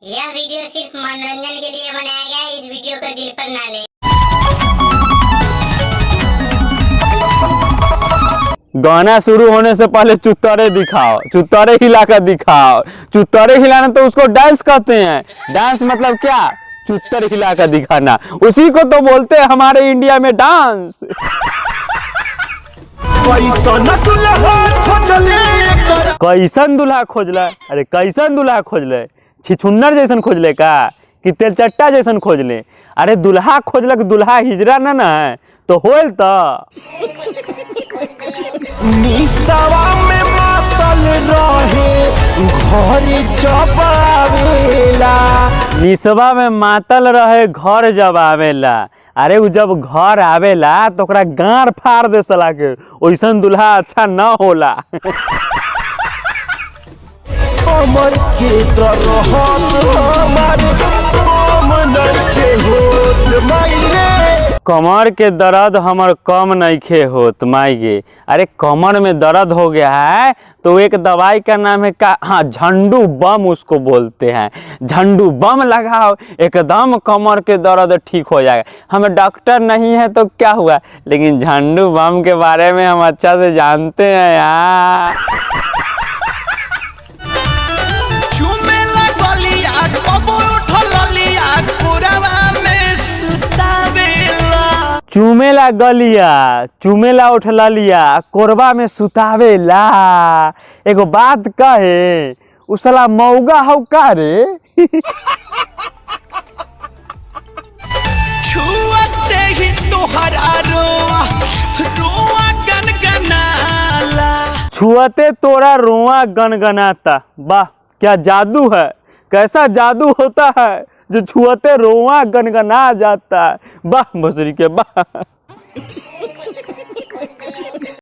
यह वीडियो सिर्फ मनोरंजन के लिए बनाया गया है। इस वीडियो को दिल पर ना ले। गाना शुरू होने से पहले चुत्तरे दिखाओ, चुत्तरे हिलाकर दिखाओ। चुत्तरे हिलाना तो उसको डांस कहते हैं। डांस मतलब क्या? चुत्तर हिलाकर दिखाना। उसी को तो बोलते हैं हमारे इंडिया में डांस। कैसन दूल्हा खोजला? अरे कैसन दूल्हा खोजले? छिछुन्नर जैसन खोजले का कि तेलचट्टा जैसन खोजले? अरे दूल्हा खोजलक, दूल्हा हिजरा ना है तो होल तो निसवा में मातल रहे घर जब आवेला। निसवा में मातल रहे घर जब आवेला। अरे उ जब घर आवेला तो ओकरा गाड़ फाड़ दे सला के। ओइसन दूल्हा अच्छा ना होला। कमर के तरह हमारे कमर के होत मायरे। कमर के दर्द हमर कम नइखे होत माइगे। अरे कमर में दर्द हो गया है तो एक दवाई का नाम है का, हाँ, झंडू बम उसको बोलते हैं। झंडू बम लगाओ, एकदम कमर के दर्द ठीक हो जाएगा। हम डॉक्टर नहीं है तो क्या हुआ, लेकिन झंडू बम के बारे में हम अच्छा से जानते हैं यार। चूमेला गलिया, चूमेला उठला लिया, कोरबा में सुतावेला। एगो बात कहे, उसला मौगा हौ का रे? छुअते ही तोहरा रोआ रोआ गनगनाला। छुअते तोरा रोआ गनगनाता। वाह क्या जादू है! कैसा जादू होता है जो छुअते रोआ गनगना जाता है। वाह भोसड़ी के वाह।